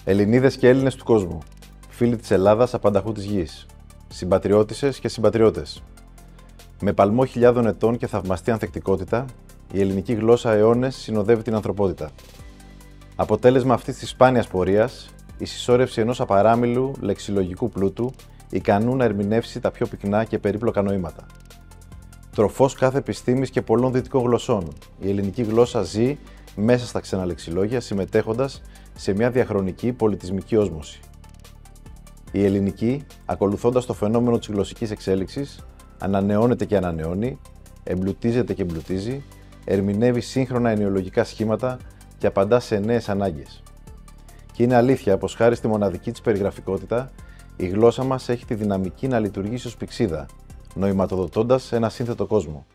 Ελληνίδες και Έλληνες του κόσμου, φίλοι της Ελλάδας απανταχού της γης, συμπατριώτισσες και συμπατριώτες. Με παλμό χιλιάδων ετών και θαυμαστή ανθεκτικότητα, η ελληνική γλώσσα αιώνες συνοδεύει την ανθρωπότητα. Αποτέλεσμα αυτής της σπάνιας πορείας, η συσσόρευση ενός απαράμιλου λεξιλογικού πλούτου, ικανού να ερμηνεύσει τα πιο πυκνά και περίπλοκα νοήματα. Τροφός κάθε επιστήμης και πολλών δυτικών γλωσσών, η ελληνική γλώσσα ζει μέσα στα ξένα λεξιλόγια, συμμετέχοντας σε μια διαχρονική πολιτισμική όσμωση. Η ελληνική, ακολουθώντας το φαινόμενο της γλωσσικής εξέλιξης, ανανεώνεται και ανανεώνει, εμπλουτίζεται και εμπλουτίζει, ερμηνεύει σύγχρονα ενοιολογικά σχήματα και απαντά σε νέες ανάγκες. Και είναι αλήθεια πως χάρη στη μοναδική της περιγραφικότητα, η γλώσσα μας έχει τη δυναμική να λειτουργήσει ως πυξίδα, νοηματοδοτώντας ένα σύνθετο κόσμο.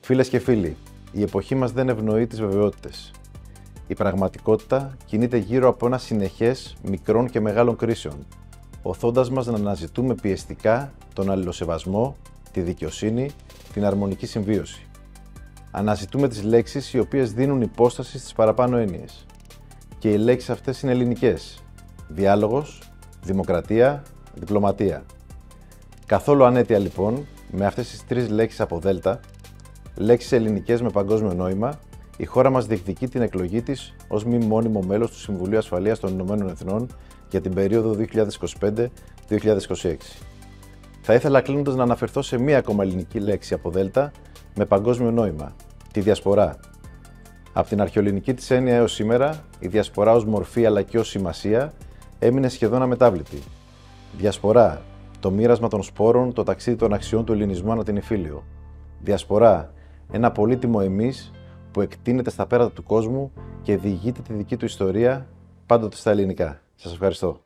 Φίλες και φίλοι, η εποχή μας δεν ευνοεί τις βεβαιότητες. Η πραγματικότητα κινείται γύρω από ένα συνεχές μικρών και μεγάλων κρίσεων, οθώντας μας να αναζητούμε πιεστικά τον αλληλοσεβασμό, τη δικαιοσύνη, την αρμονική συμβίωση. Αναζητούμε τις λέξεις οι οποίες δίνουν υπόσταση στις παραπάνω έννοιες. Και οι λέξεις αυτές είναι ελληνικές. Διάλογος, δημοκρατία, διπλωματία. Καθόλου ανέτεια λοιπόν, με αυτές τις τρεις λέξεις από δέλτα, λέξεις ελληνικές με παγκόσμιο νόημα, η χώρα μας διεκδικεί την εκλογή της ως μη μόνιμο μέλος του Συμβουλίου Ασφαλείας των Ηνωμένων Εθνών για την περίοδο 2025-2026. Θα ήθελα κλείνοντας να αναφερθώ σε μία ακόμα ελληνική λέξη από δέλτα με παγκόσμιο νόημα, τη διασπορά. Από την αρχαιοελληνική της έννοια έως σήμερα, η διασπορά ως μορφή αλλά και ως σημασία έμεινε σχεδόν αμετάβλητη. Διασπορά, το μοίρασμα των σπόρων, το ταξίδι των αξιών του ελληνισμού ανά την Ιφίλιο. Διασπορά, ένα πολύτιμο εμείς που εκτείνεται στα πέρατα του κόσμου και διηγείται τη δική του ιστορία πάντοτε στα ελληνικά. Σας ευχαριστώ.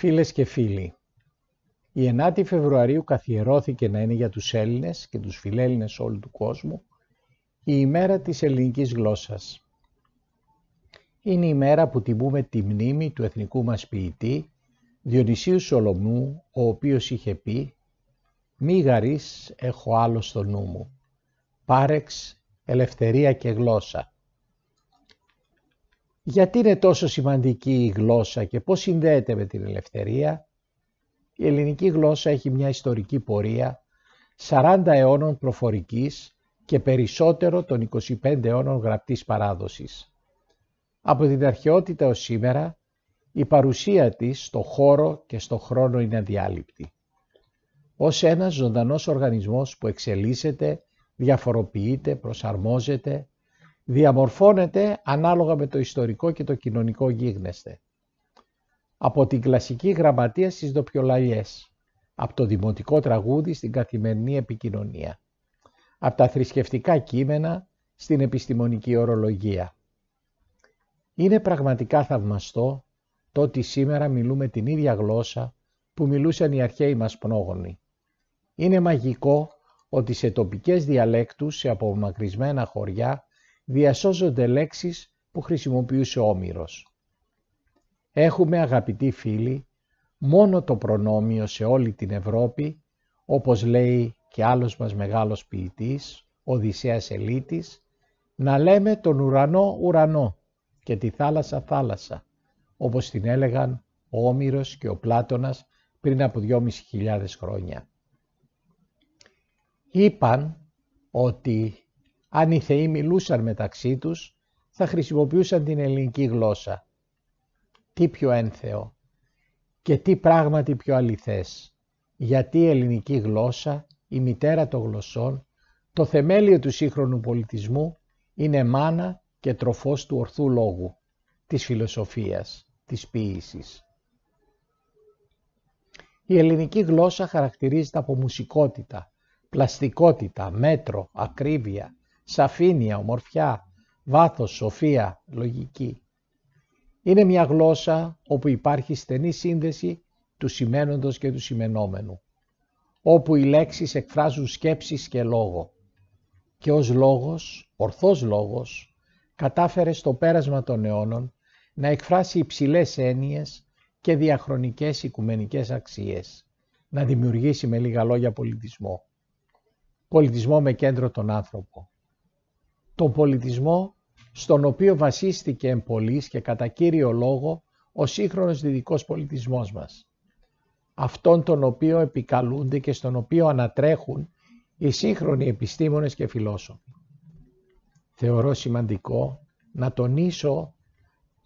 Φίλες και φίλοι, η 9η Φεβρουαρίου καθιερώθηκε να είναι για τους Έλληνες και τους φιλέλληνες όλου του κόσμου η ημέρα της ελληνικής γλώσσας. Είναι η μέρα που τιμούμε τη μνήμη του εθνικού μας ποιητή Διονυσίου Σολομού, ο οποίος είχε πει «Μη γαρείς έχω άλλο στο νου μου, πάρεξ ελευθερία και γλώσσα». Γιατί είναι τόσο σημαντική η γλώσσα και πώς συνδέεται με την ελευθερία? Η ελληνική γλώσσα έχει μια ιστορική πορεία 40 αιώνων προφορικής και περισσότερο των 25 αιώνων γραπτής παράδοσης. Από την αρχαιότητα ως σήμερα, η παρουσία της στο χώρο και στο χρόνο είναι αδιάλειπτη. Ως ένας ζωντανός οργανισμός που εξελίσσεται, διαφοροποιείται, προσαρμόζεται, διαμορφώνεται ανάλογα με το ιστορικό και το κοινωνικό γίγνεσθε. Από την κλασική γραμματεία στις ντοπιολαλιές, από το δημοτικό τραγούδι στην καθημερινή επικοινωνία, από τα θρησκευτικά κείμενα στην επιστημονική ορολογία. Είναι πραγματικά θαυμαστό το ότι σήμερα μιλούμε την ίδια γλώσσα που μιλούσαν οι αρχαίοι μας πρόγονοι. Είναι μαγικό ότι σε τοπικές διαλέκτους, σε απομακρυσμένα χωριά, διασώζονται λέξεις που χρησιμοποιούσε ο Όμηρος. Έχουμε, αγαπητοί φίλοι, μόνο το προνόμιο σε όλη την Ευρώπη, όπως λέει και άλλος μας μεγάλος ποιητής, Οδυσσέας Ελίτης, να λέμε τον ουρανό ουρανό και τη θάλασσα θάλασσα, όπως την έλεγαν ο Όμηρος και ο Πλάτωνας πριν από 2.500 χρόνια. Είπαν ότι αν οι θεοί μιλούσαν μεταξύ τους, θα χρησιμοποιούσαν την ελληνική γλώσσα. Τι πιο ένθεο και τι πράγματι πιο αληθές, γιατί η ελληνική γλώσσα, η μητέρα των γλωσσών, το θεμέλιο του σύγχρονου πολιτισμού, είναι μάνα και τροφός του ορθού λόγου, της φιλοσοφίας, της ποίησης. Η ελληνική γλώσσα χαρακτηρίζεται από μουσικότητα, πλαστικότητα, μέτρο, ακρίβεια, σαφήνεια, ομορφιά, βάθος, σοφία, λογική. Είναι μια γλώσσα όπου υπάρχει στενή σύνδεση του σημαίνοντος και του σημαινόμενου, όπου οι λέξεις εκφράζουν σκέψεις και λόγο. Και ως λόγος, ορθός λόγος, κατάφερε στο πέρασμα των αιώνων να εκφράσει υψηλές έννοιες και διαχρονικές οικουμενικές αξίες, να δημιουργήσει με λίγα λόγια πολιτισμό. Πολιτισμό με κέντρο τον άνθρωπο. Τον πολιτισμό στον οποίο βασίστηκε εμπολής και κατά κύριο λόγο ο σύγχρονος δυτικός πολιτισμός μας. Αυτόν τον οποίο επικαλούνται και στον οποίο ανατρέχουν οι σύγχρονοι επιστήμονες και φιλόσοφοι. Θεωρώ σημαντικό να τονίσω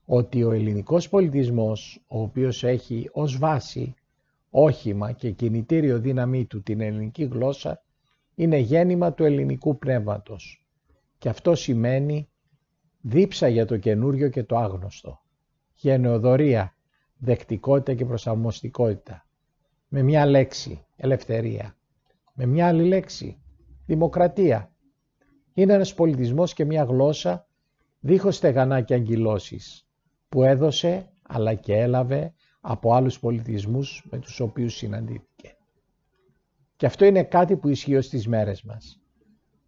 ότι ο ελληνικός πολιτισμός, ο οποίος έχει ως βάση, όχημα και κινητήριο δύναμή του την ελληνική γλώσσα, είναι γέννημα του ελληνικού πνεύματος. Και αυτό σημαίνει δίψα για το καινούριο και το άγνωστο, γενεοδορία, δεκτικότητα και προσαρμοστικότητα. Με μια λέξη, ελευθερία. Με μια άλλη λέξη, δημοκρατία. Είναι ένας πολιτισμός και μια γλώσσα δίχως στεγανά και αγκυλώσεις, που έδωσε αλλά και έλαβε από άλλους πολιτισμούς με τους οποίους συναντήθηκε. Και αυτό είναι κάτι που ισχύει ως τις μέρες μας.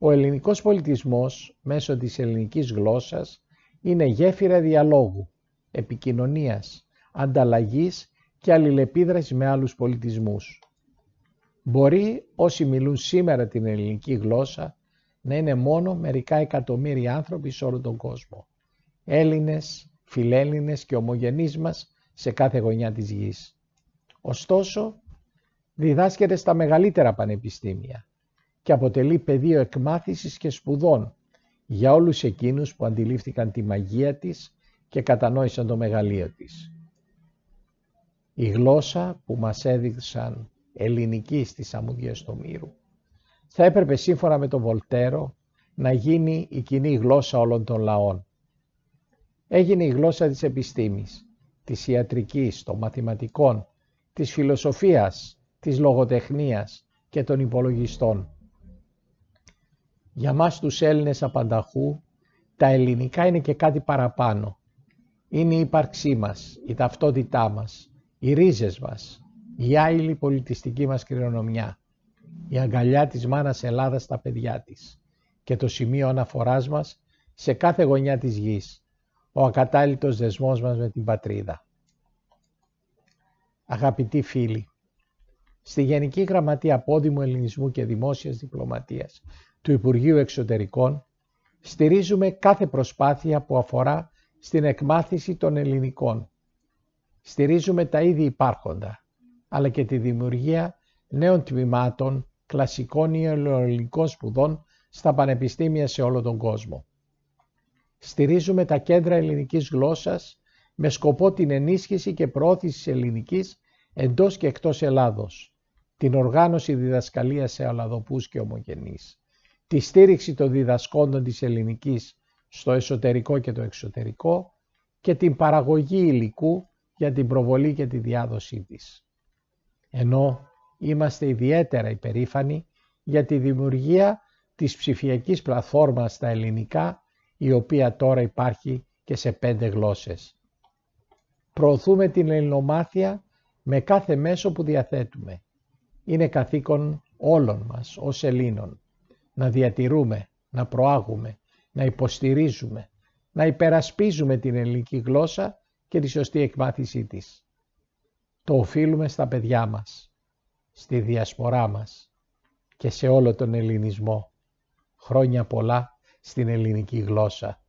Ο ελληνικός πολιτισμός μέσω της ελληνικής γλώσσας είναι γέφυρα διαλόγου, επικοινωνίας, ανταλλαγής και αλληλεπίδρασης με άλλους πολιτισμούς. Μπορεί όσοι μιλούν σήμερα την ελληνική γλώσσα να είναι μόνο μερικά εκατομμύρια άνθρωποι σε όλο τον κόσμο. Έλληνες, φιλέλληνες και ομογενείς μας σε κάθε γωνιά της γης. Ωστόσο, διδάσκεται στα μεγαλύτερα πανεπιστήμια και αποτελεί πεδίο εκμάθησης και σπουδών για όλους εκείνους που αντιλήφθηκαν τη μαγεία της και κατανόησαν το μεγαλείο της. Η γλώσσα που μας έδειξαν ελληνική στις αμμούδιες του Μύρου θα έπρεπε σύμφωνα με τον Βολτέρο να γίνει η κοινή γλώσσα όλων των λαών. Έγινε η γλώσσα της επιστήμης, της ιατρικής, των μαθηματικών, της φιλοσοφίας, της λογοτεχνίας και των υπολογιστών. Για μας τους Έλληνες απανταχού, τα ελληνικά είναι και κάτι παραπάνω. Είναι η ύπαρξή μας, η ταυτότητά μας, οι ρίζες μας, η άειλη πολιτιστική μας κληρονομιά, η αγκαλιά της μάνας Ελλάδας στα παιδιά της και το σημείο αναφοράς μας σε κάθε γωνιά της γης, ο ακατάλητος δεσμός μας με την πατρίδα. Αγαπητοί φίλοι, στη Γενική Γραμματεία Πόντιμου Ελληνισμού και Δημόσιας Διπλωματίας του Υπουργείου Εξωτερικών στηρίζουμε κάθε προσπάθεια που αφορά στην εκμάθηση των ελληνικών. Στηρίζουμε τα ήδη υπάρχοντα, αλλά και τη δημιουργία νέων τμήματων κλασικών ή ελληνικών σπουδών στα πανεπιστήμια σε όλο τον κόσμο. Στηρίζουμε τα κέντρα ελληνικής γλώσσας με σκοπό την ενίσχυση και προώθηση της ελληνικής εντός και εκτός Ελλάδος, την οργάνωση διδασκαλίας σε αλλαδοπούς και ομογενείς, τη στήριξη των διδασκόντων της ελληνικής στο εσωτερικό και το εξωτερικό και την παραγωγή υλικού για την προβολή και τη διάδοσή της. Ενώ είμαστε ιδιαίτερα υπερήφανοι για τη δημιουργία της ψηφιακής πλατφόρμας στα ελληνικά, η οποία τώρα υπάρχει και σε 5 γλώσσες. Προωθούμε την ελληνομάθεια με κάθε μέσο που διαθέτουμε. Είναι καθήκον όλων μας ως Ελλήνων να διατηρούμε, να προάγουμε, να υποστηρίζουμε, να υπερασπίζουμε την ελληνική γλώσσα και τη σωστή εκμάθησή της. Το οφείλουμε στα παιδιά μας, στη διασπορά μας και σε όλο τον ελληνισμό. Χρόνια πολλά στην ελληνική γλώσσα.